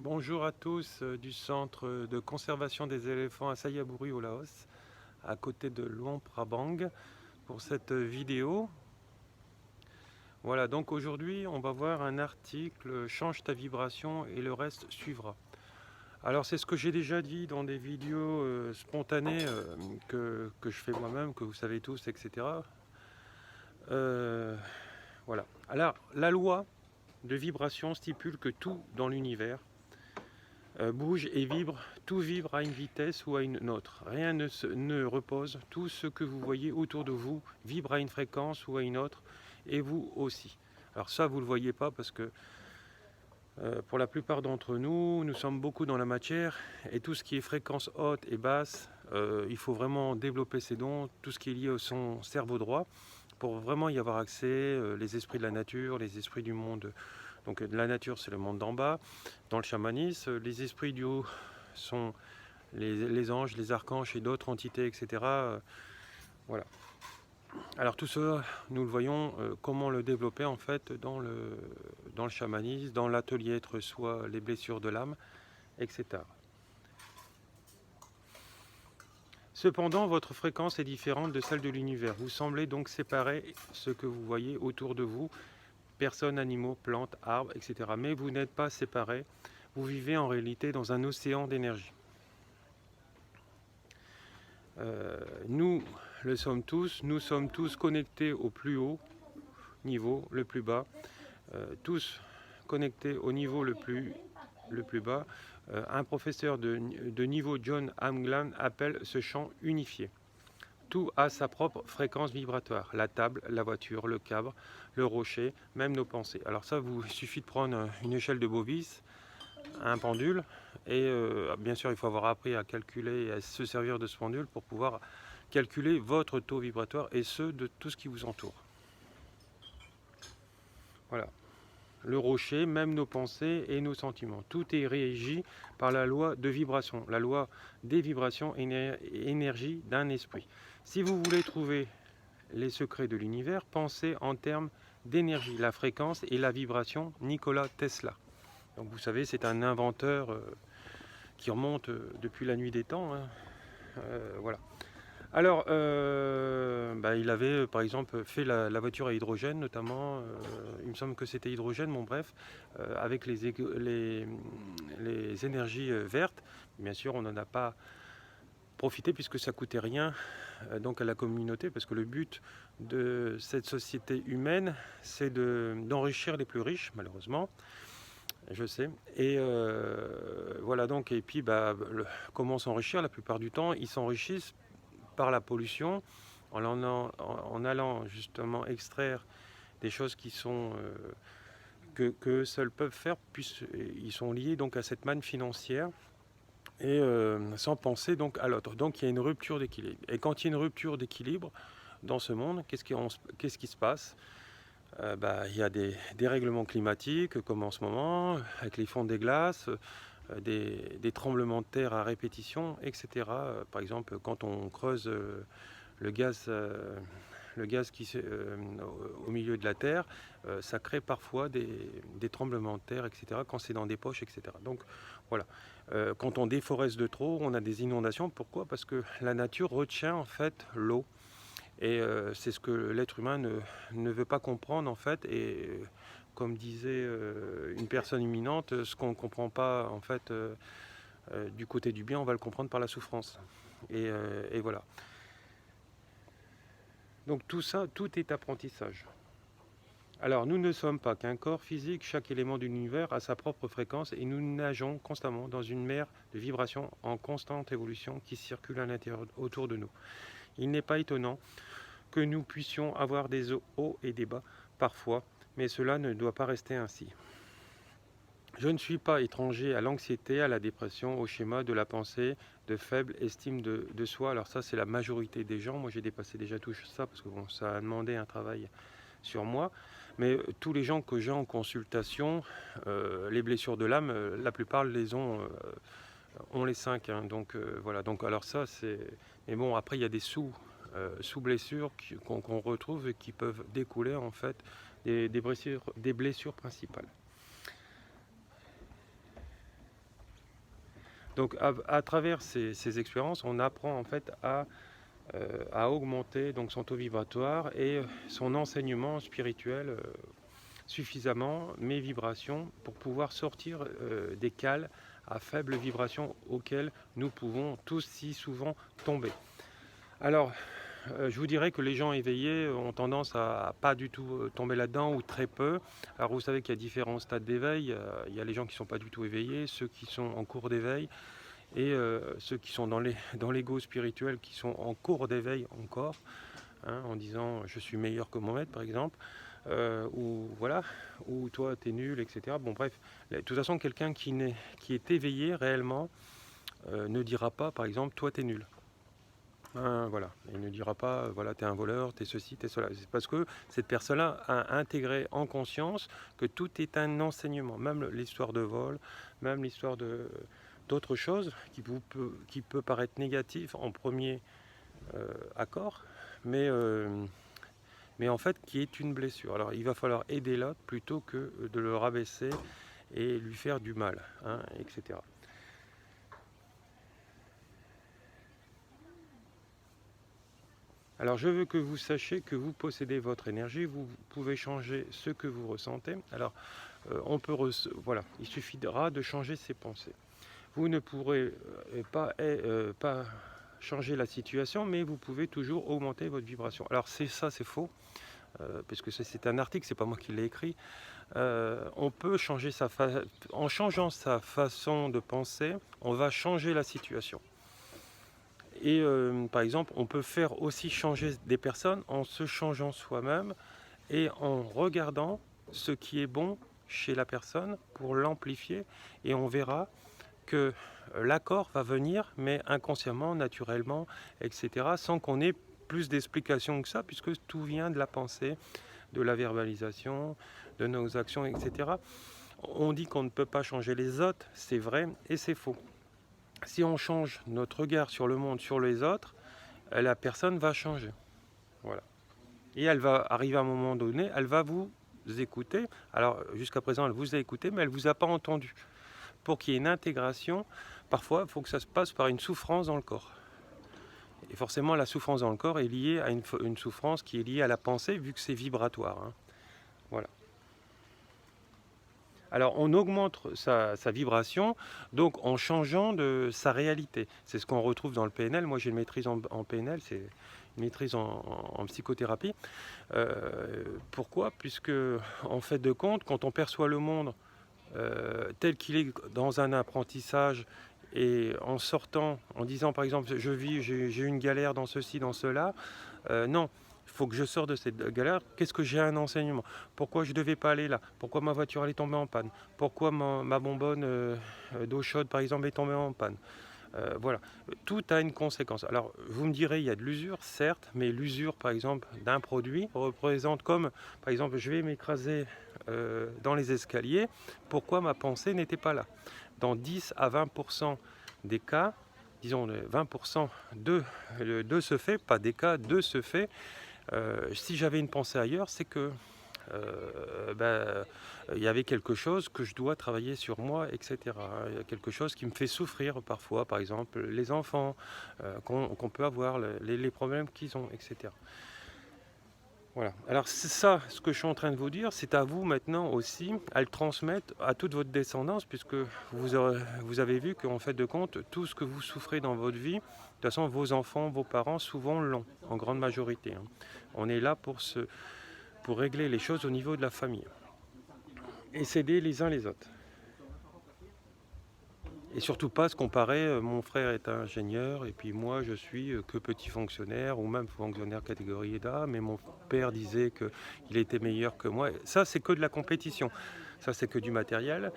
Bonjour à tous du centre de conservation des éléphants à Sayaburi au Laos, à côté de Luang Prabang, pour cette vidéo. Voilà, donc aujourd'hui on va voir un article Change ta vibration et le reste suivra. Alors c'est ce que j'ai déjà dit dans des vidéos spontanées que je fais moi-même, que vous savez tous, etc. Voilà. Alors la loi de vibration stipule que tout dans l'univers bouge et vibre, tout vibre à une vitesse ou à une autre. Rien ne repose, tout ce que vous voyez autour de vous vibre à une fréquence ou à une autre, et vous aussi. Alors ça, vous ne le voyez pas parce que pour la plupart d'entre nous, nous sommes beaucoup dans la matière, et tout ce qui est fréquence haute et basse, il faut vraiment développer ses dons, tout ce qui est lié à son cerveau droit, pour vraiment y avoir accès, les esprits de la nature, les esprits du monde. Donc la nature, c'est le monde d'en bas. Dans le chamanisme, les esprits du haut sont les anges, les archanges et d'autres entités, etc. Voilà. Alors tout ça, nous le voyons, comment le développer en fait dans le chamanisme, dans l'atelier être soi, les blessures de l'âme, etc. Cependant, votre fréquence est différente de celle de l'univers. Vous semblez donc séparer ce que vous voyez autour de vous, personnes, animaux, plantes, arbres, etc. Mais vous n'êtes pas séparés, vous vivez en réalité dans un océan d'énergie. Nous le sommes tous, nous sommes tous connectés au plus haut niveau, le plus bas, tous connectés au niveau le plus bas. Un professeur de niveau, John Hamglan, appelle ce champ unifié. Tout a sa propre fréquence vibratoire, la table, la voiture, le cadre, le rocher, même nos pensées. Alors ça, il suffit de prendre une échelle de Bovis, un pendule, et bien sûr il faut avoir appris à calculer et à se servir de ce pendule pour pouvoir calculer votre taux vibratoire et ceux de tout ce qui vous entoure. Voilà. Le rocher, même nos pensées et nos sentiments. Tout est régi par la loi de vibration, la loi des vibrations énergie d'un esprit. Si vous voulez trouver les secrets de l'univers, pensez en termes d'énergie, la fréquence et la vibration. Nikola Tesla. Donc vous savez, c'est un inventeur qui remonte depuis la nuit des temps. Hein. Voilà. Alors, il avait par exemple fait la voiture à hydrogène, notamment, il me semble que c'était hydrogène, bon bref, avec les énergies vertes. Bien sûr, on n'en a pas profité puisque ça coûtait rien donc à la communauté, parce que le but de cette société humaine, c'est d'enrichir les plus riches, malheureusement. Je sais. Et voilà donc, et puis comment s'enrichir la plupart du temps? Ils s'enrichissent par la pollution, en allant justement extraire des choses qui sont que seuls peuvent faire, puisqu'ils sont liés donc à cette manne financière, et sans penser donc à l'autre. Donc il y a une rupture d'équilibre. Et quand il y a une rupture d'équilibre dans ce monde, qu'est-ce qui se passe? Il y a des dérèglements climatiques, comme en ce moment, avec les fonds des glaces, des tremblements de terre à répétition, etc. Par exemple, quand on creuse le gaz, au milieu de la terre, ça crée parfois des tremblements de terre, etc. Quand c'est dans des poches, etc. Donc voilà. Quand on déforeste de trop, on a des inondations. Pourquoi? Parce que la nature retient en fait l'eau. Et c'est ce que l'être humain ne veut pas comprendre en fait. Et comme disait une personne imminente, ce qu'on ne comprend pas en fait du côté du bien, on va le comprendre par la souffrance. Et voilà. Donc tout ça, tout est apprentissage. Alors nous ne sommes pas qu'un corps physique, chaque élément de l'univers a sa propre fréquence et nous nageons constamment dans une mer de vibrations en constante évolution qui circule à l'intérieur autour de nous. Il n'est pas étonnant que nous puissions avoir des hauts et des bas parfois, mais cela ne doit pas rester ainsi. Je ne suis pas étranger à l'anxiété, à la dépression, au schéma de la pensée, de faible estime de soi. Alors ça, c'est la majorité des gens. Moi, j'ai dépassé déjà tout ça parce que bon, ça a demandé un travail sur moi. Mais tous les gens que j'ai en consultation, les blessures de l'âme, la plupart les ont les 5. Hein. Donc voilà. Donc alors ça, c'est. Mais bon, après, il y a des sous-blessures qu'on retrouve et qui peuvent découler en fait des blessures principales. Donc à travers ces expériences, on apprend en fait à augmenter donc son taux vibratoire et son enseignement spirituel suffisamment, mes vibrations, pour pouvoir sortir des cales à faible vibration auxquelles nous pouvons tous si souvent tomber. Alors, je vous dirais que les gens éveillés ont tendance à pas du tout tomber là-dedans ou très peu. Alors vous savez qu'il y a différents stades d'éveil. Il y a les gens qui ne sont pas du tout éveillés, ceux qui sont en cours d'éveil et ceux qui sont dans l'ego spirituel qui sont en cours d'éveil encore, hein, en disant je suis meilleur que mon maître par exemple, ou voilà, ou toi t'es nul, etc. Bon bref, de toute façon quelqu'un qui est éveillé réellement ne dira pas par exemple toi t'es nul. Voilà, il ne dira pas voilà t'es un voleur, t'es ceci, t'es cela. C'est parce que cette personne-là a intégré en conscience que tout est un enseignement, même l'histoire de vol, même l'histoire d'autres choses qui peut paraître négatif en premier accord, mais en fait qui est une blessure. Alors il va falloir aider l'autre plutôt que de le rabaisser et lui faire du mal, hein, etc. Alors je veux que vous sachiez que vous possédez votre énergie, vous pouvez changer ce que vous ressentez. Alors voilà, il suffira de changer ses pensées. Vous ne pourrez pas changer la situation, mais vous pouvez toujours augmenter votre vibration. Alors c'est faux, parce que c'est un article, c'est pas moi qui l'ai écrit. On peut changer en changeant sa façon de penser, on va changer la situation. Et par exemple, on peut faire aussi changer des personnes en se changeant soi-même et en regardant ce qui est bon chez la personne pour l'amplifier, et on verra que l'accord va venir, mais inconsciemment, naturellement, etc., sans qu'on ait plus d'explications que ça, puisque tout vient de la pensée, de la verbalisation, de nos actions, etc. On dit qu'on ne peut pas changer les autres, c'est vrai et c'est faux. Si on change notre regard sur le monde, sur les autres, la personne va changer. Voilà. Et elle va arriver à un moment donné, elle va vous écouter. Alors jusqu'à présent, elle vous a écouté, mais elle ne vous a pas entendu. Pour qu'il y ait une intégration, parfois, il faut que ça se passe par une souffrance dans le corps. Et forcément, la souffrance dans le corps est liée à une souffrance qui est liée à la pensée, vu que c'est vibratoire. Hein. Voilà. Alors, on augmente sa vibration, donc en changeant de sa réalité. C'est ce qu'on retrouve dans le PNL. Moi, j'ai une maîtrise en PNL, c'est une maîtrise en psychothérapie. Pourquoi ? Puisque, en fait de compte, quand on perçoit le monde tel qu'il est dans un apprentissage, et en sortant, en disant par exemple j'ai une galère dans ceci, dans cela, non, il faut que je sorte de cette galère. Qu'est-ce que j'ai un enseignement? Pourquoi je ne devais pas aller là? Pourquoi ma voiture est tombée en panne? Pourquoi ma bonbonne d'eau chaude par exemple est tombée en panne? Voilà, tout a une conséquence. Alors vous me direz, il y a de l'usure, certes, mais l'usure par exemple d'un produit représente comme, par exemple, je vais m'écraser dans les escaliers, pourquoi ma pensée n'était pas là? Dans 10 à 20% des cas, disons 20% de ce fait, pas des cas, de ce fait, si j'avais une pensée ailleurs, c'est que il y avait quelque chose que je dois travailler sur moi, etc. Il y a quelque chose qui me fait souffrir parfois, par exemple les enfants qu'on peut avoir, les problèmes qu'ils ont, etc. Voilà. Alors c'est ça, ce que je suis en train de vous dire, c'est à vous maintenant aussi à le transmettre à toute votre descendance, puisque vous avez vu qu'en fait de compte, tout ce que vous souffrez dans votre vie, de toute façon vos enfants, vos parents souvent l'ont, en grande majorité. Hein. On est là pour régler les choses au niveau de la famille et s'aider les uns les autres. Et surtout pas se comparer, mon frère est ingénieur et puis moi je suis que petit fonctionnaire ou même fonctionnaire catégorie A, mais mon père disait qu'il était meilleur que moi. Ça c'est que de la compétition, ça c'est que du matériel,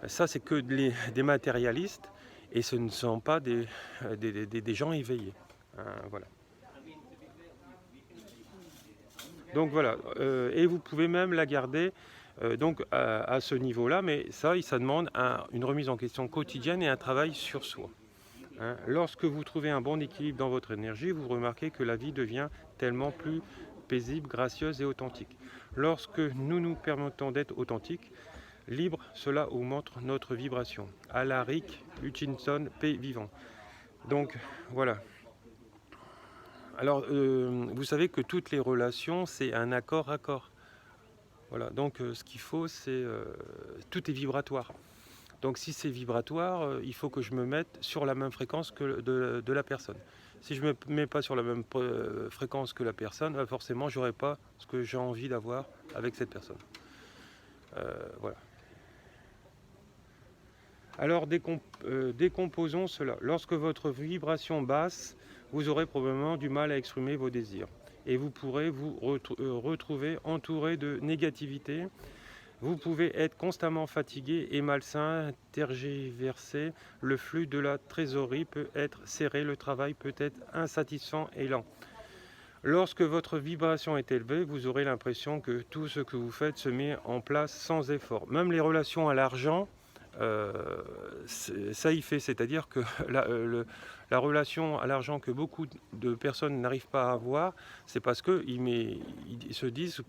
ça c'est que des matérialistes, et ce ne sont pas des gens éveillés. Voilà. Donc voilà, et vous pouvez même la garder donc à ce niveau-là, mais ça demande une remise en question quotidienne et un travail sur soi. Hein. Lorsque vous trouvez un bon équilibre dans votre énergie, vous remarquez que la vie devient tellement plus paisible, gracieuse et authentique. Lorsque nous nous permettons d'être authentiques, Libre, cela augmente notre vibration. Alaric Hutchinson, P. Vivant. Donc voilà. Alors vous savez que toutes les relations, c'est un accord-accord. Voilà, donc ce qu'il faut, c'est... tout est vibratoire. Donc si c'est vibratoire, il faut que je me mette sur la même fréquence que de la personne. Si je ne me mets pas sur la même fréquence que la personne, forcément, je n'aurai pas ce que j'ai envie d'avoir avec cette personne. Voilà. Alors décomposons cela. Lorsque votre vibration basse, vous aurez probablement du mal à exprimer vos désirs. Et vous pourrez vous retrouver entouré de négativité. Vous pouvez être constamment fatigué et malsain, tergiversé. Le flux de la trésorerie peut être serré, le travail peut être insatisfaisant et lent. Lorsque votre vibration est élevée, vous aurez l'impression que tout ce que vous faites se met en place sans effort. Même les relations à l'argent, ça y fait, c'est-à-dire que la relation à l'argent que beaucoup de personnes n'arrivent pas à avoir, c'est parce qu'ils se disent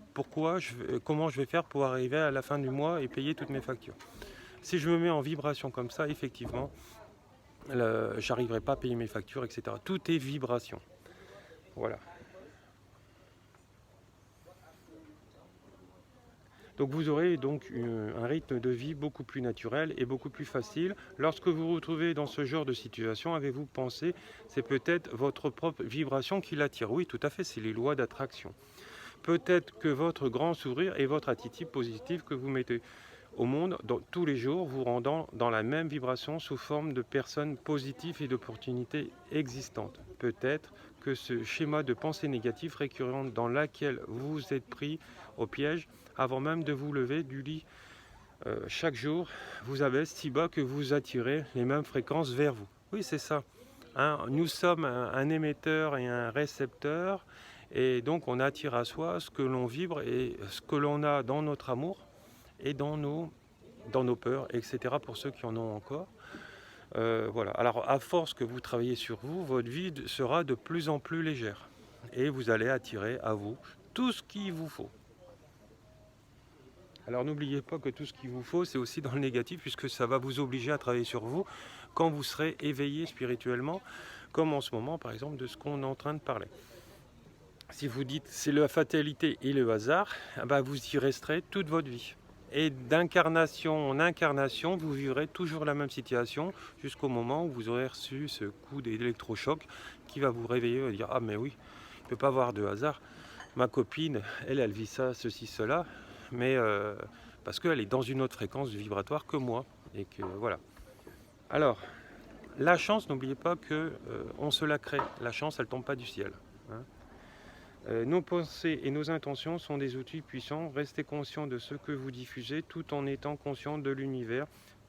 comment je vais faire pour arriver à la fin du mois et payer toutes mes factures. Si je me mets en vibration comme ça, effectivement, j'arriverai pas à payer mes factures, etc. Tout est vibration. Voilà. Donc vous aurez donc un rythme de vie beaucoup plus naturel et beaucoup plus facile. Lorsque vous vous retrouvez dans ce genre de situation, avez-vous pensé, c'est peut-être votre propre vibration qui l'attire? Oui, tout à fait, c'est les lois d'attraction. Peut-être que votre grand sourire et votre attitude positive que vous mettez au monde tous les jours, vous rendant dans la même vibration sous forme de personnes positives et d'opportunités existantes. Peut-être que ce schéma de pensée négative récurrente dans laquelle vous êtes pris au piège avant même de vous lever du lit chaque jour vous abaisse si bas que vous attirez les mêmes fréquences vers vous. Oui, c'est ça. Hein, nous sommes un émetteur et un récepteur, et donc on attire à soi ce que l'on vibre et ce que l'on a dans notre amour et dans nos peurs, etc. pour ceux qui en ont encore. Voilà. Alors à force que vous travaillez sur vous, votre vie sera de plus en plus légère et vous allez attirer à vous tout ce qu'il vous faut. Alors n'oubliez pas que tout ce qu'il vous faut, c'est aussi dans le négatif, puisque ça va vous obliger à travailler sur vous quand vous serez éveillé spirituellement, comme en ce moment par exemple de ce qu'on est en train de parler. Si vous dites c'est la fatalité et le hasard, vous y resterez toute votre vie. Et d'incarnation en incarnation, vous vivrez toujours la même situation jusqu'au moment où vous aurez reçu ce coup d'électrochoc qui va vous réveiller et dire ah mais oui, il ne peut pas avoir de hasard. Ma copine, elle vit ça, ceci, cela, mais parce qu'elle est dans une autre fréquence vibratoire que moi. Et que voilà. Alors, la chance, n'oubliez pas que on se la crée. La chance, elle ne tombe pas du ciel. Hein. Nos pensées et nos intentions sont des outils puissants. Restez conscient de ce que vous diffusez tout en étant conscient de l'univers,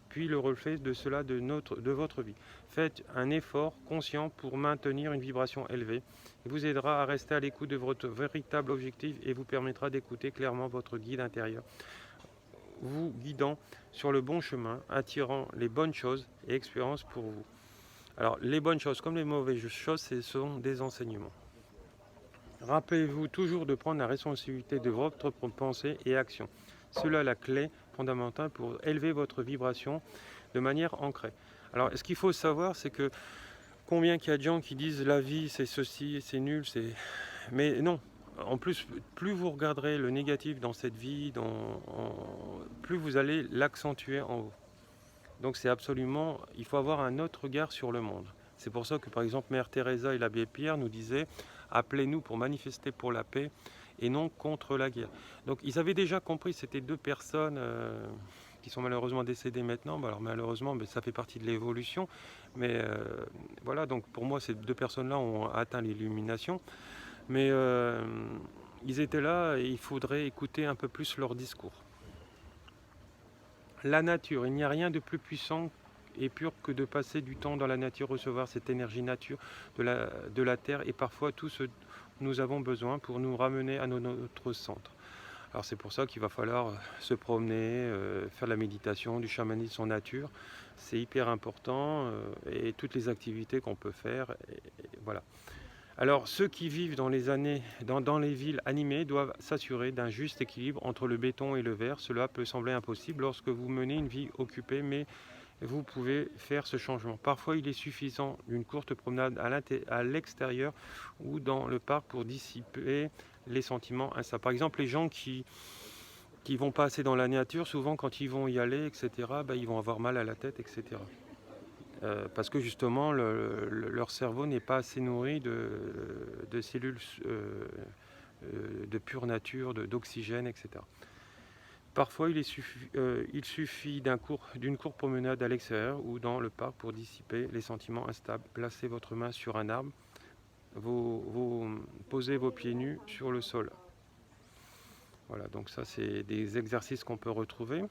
puis le reflet de cela de votre vie. Faites un effort conscient pour maintenir une vibration élevée. Il vous aidera à rester à l'écoute de votre véritable objectif et vous permettra d'écouter clairement votre guide intérieur, vous guidant sur le bon chemin, attirant les bonnes choses et expériences pour vous. Alors, les bonnes choses comme les mauvaises choses, ce sont des enseignements. Rappelez-vous toujours de prendre la responsabilité de votre pensée et action. Cela est la clé fondamentale pour élever votre vibration de manière ancrée. Alors, ce qu'il faut savoir, c'est que combien qu'il y a de gens qui disent la vie c'est ceci, c'est nul, c'est... Mais non, en plus, plus vous regarderez le négatif dans cette vie, plus vous allez l'accentuer en vous. Donc c'est absolument, il faut avoir un autre regard sur le monde. C'est pour ça que par exemple Mère Teresa et l'abbé Pierre nous disaient appelez-nous pour manifester pour la paix et non contre la guerre. Donc ils avaient déjà compris, c'était deux personnes qui sont malheureusement décédées maintenant. Alors malheureusement, ça fait partie de l'évolution. Mais voilà, donc pour moi ces deux personnes-là ont atteint l'illumination. Mais ils étaient là et il faudrait écouter un peu plus leur discours. La nature, il n'y a rien de plus puissant et pur que de passer du temps dans la nature, recevoir cette énergie nature de la terre et parfois tout ce dont nous avons besoin pour nous ramener à notre centre. Alors c'est pour ça qu'il va falloir se promener, faire de la méditation, du chamanisme en nature. C'est hyper important et toutes les activités qu'on peut faire. Et voilà. Alors, ceux qui vivent dans dans les villes animées doivent s'assurer d'un juste équilibre entre le béton et le verre. Cela peut sembler impossible lorsque vous menez une vie occupée, mais vous pouvez faire ce changement. Parfois, il est suffisant d'une courte promenade à l'extérieur ou dans le parc pour dissiper les sentiments instables. Par exemple, les gens qui vont pas assez dans la nature, souvent quand ils vont y aller, etc., ils vont avoir mal à la tête, etc. Parce que justement, leur cerveau n'est pas assez nourri de cellules de pure nature, d'oxygène, etc. Parfois, il suffit d'une courte promenade à l'extérieur ou dans le parc pour dissiper les sentiments instables. Placez votre main sur un arbre, posez vos pieds nus sur le sol. Voilà, donc ça, c'est des exercices qu'on peut retrouver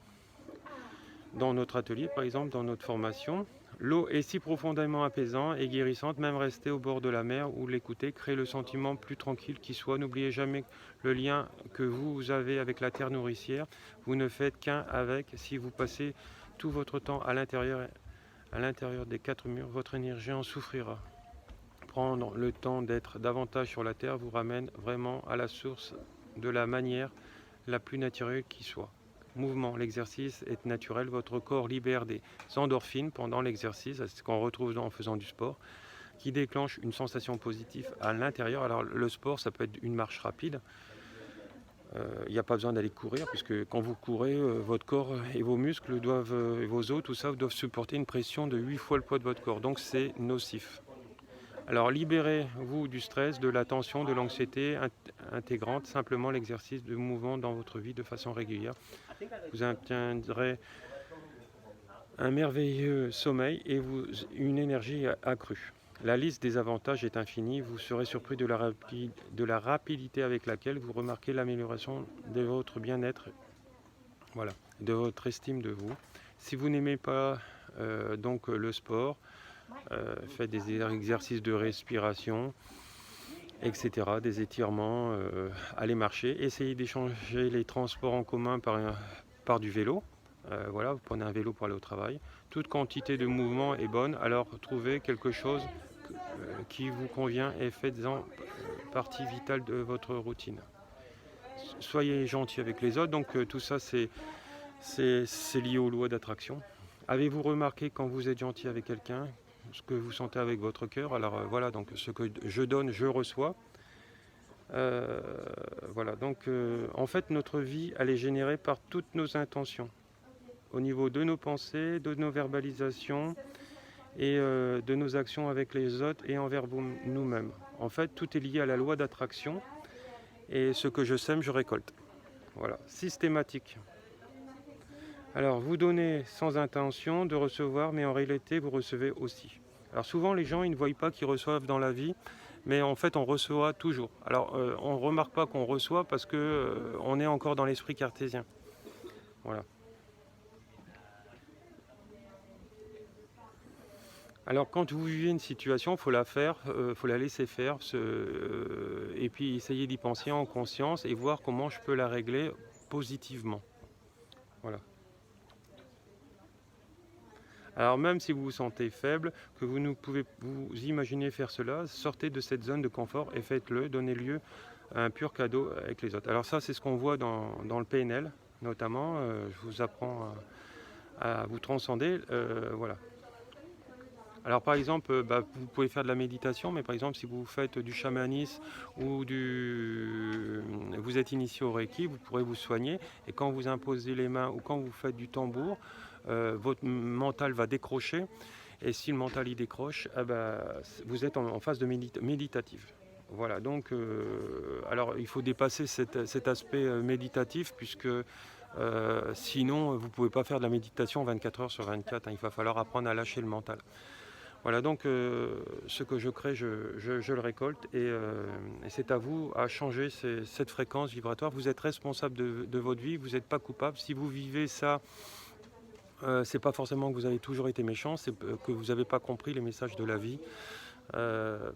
dans notre atelier, par exemple, dans notre formation. L'eau est si profondément apaisante et guérissante, même rester au bord de la mer ou l'écouter crée le sentiment plus tranquille qui soit. N'oubliez jamais le lien que vous avez avec la terre nourricière. Vous ne faites qu'un avec. Si vous passez tout votre temps à l'intérieur des quatre murs, votre énergie en souffrira. Prendre le temps d'être davantage sur la terre vous ramène vraiment à la source de la manière la plus naturelle qui soit. Mouvement, l'exercice est naturel, votre corps libère des endorphines pendant l'exercice, c'est ce qu'on retrouve en faisant du sport, qui déclenche une sensation positive à l'intérieur. Alors le sport, ça peut être une marche rapide, il n'y a pas besoin d'aller courir, puisque quand vous courez, votre corps et vos muscles et vos os, tout ça, doivent supporter une pression de 8 fois le poids de votre corps, donc c'est nocif. Alors libérez-vous du stress, de la tension, de l'anxiété intégrante, simplement l'exercice de mouvement dans votre vie de façon régulière. Vous obtiendrez un merveilleux sommeil et une énergie accrue. La liste des avantages est infinie, vous serez surpris de la rapidité avec laquelle vous remarquez l'amélioration de votre bien-être, voilà, de votre estime de vous. Si vous n'aimez pas donc le sport, faites des exercices de respiration, etc., des étirements, allez marcher, essayez d'échanger les transports en commun par du vélo. Voilà, vous prenez un vélo pour aller au travail. Toute quantité de mouvement est bonne, alors trouvez quelque chose qui vous convient et faites-en partie vitale de votre routine. Soyez gentil avec les autres, donc tout ça c'est lié aux lois d'attraction. Avez-vous remarqué quand vous êtes gentil avec quelqu'un, ce que vous sentez avec votre cœur? Alors voilà, donc ce que je donne, je reçois. Voilà, donc en fait notre vie elle est générée par toutes nos intentions, au niveau de nos pensées, de nos verbalisations et de nos actions avec les autres et envers nous-mêmes. En fait, tout est lié à la loi d'attraction et ce que je sème, je récolte. Voilà, systématique. Alors, vous donnez sans intention de recevoir, mais en réalité, vous recevez aussi. Alors souvent, les gens, ils ne voient pas qu'ils reçoivent dans la vie, mais en fait, on reçoit toujours. Alors, on ne remarque pas qu'on reçoit parce qu'on est encore dans l'esprit cartésien. Voilà. Alors quand vous vivez une situation, il faut la faire, faut la laisser faire, et puis essayer d'y penser en conscience et voir comment je peux la régler positivement. Voilà. Alors même si vous vous sentez faible, que vous ne pouvez vous imaginer faire cela, sortez de cette zone de confort et faites-le, donnez lieu à un pur cadeau avec les autres. Alors ça c'est ce qu'on voit dans le PNL notamment, je vous apprends à vous transcender, voilà. Alors par exemple, vous pouvez faire de la méditation, mais par exemple si vous faites du chamanisme ou vous êtes initié au Reiki, vous pourrez vous soigner et quand vous imposez les mains ou quand vous faites du tambour, votre mental va décrocher et si le mental y décroche, vous êtes en phase de méditative. Voilà, donc alors il faut dépasser cet aspect méditatif puisque sinon vous ne pouvez pas faire de la méditation 24 heures sur 24, hein, il va falloir apprendre à lâcher le mental. Voilà, donc ce que je crée, je le récolte et c'est à vous à changer cette fréquence vibratoire. Vous êtes responsable de votre vie, vous n'êtes pas coupable. Si vous vivez ça, c'est pas forcément que vous avez toujours été méchant, c'est que vous n'avez pas compris les messages de la vie.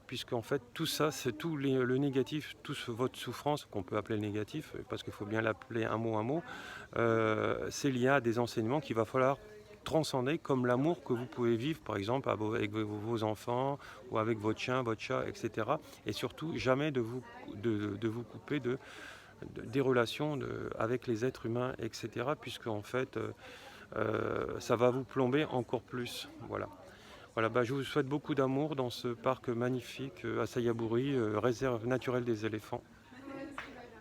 Puisque en fait tout ça, c'est tout le négatif, toute votre souffrance, qu'on peut appeler le négatif, parce qu'il faut bien l'appeler un mot, c'est lié à des enseignements qu'il va falloir transcender, comme l'amour que vous pouvez vivre par exemple avec vos enfants ou avec votre chien, votre chat, etc. Et surtout jamais de vous couper des relations avec les êtres humains, etc. Puisque en fait ça va vous plomber encore plus. Voilà. Voilà, je vous souhaite beaucoup d'amour dans ce parc magnifique à Sayaburi, réserve naturelle des éléphants.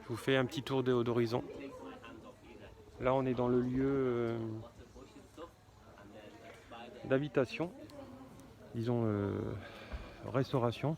Je vous fais un petit tour d'horizon. Là on est dans le lieu d'habitation, disons restauration.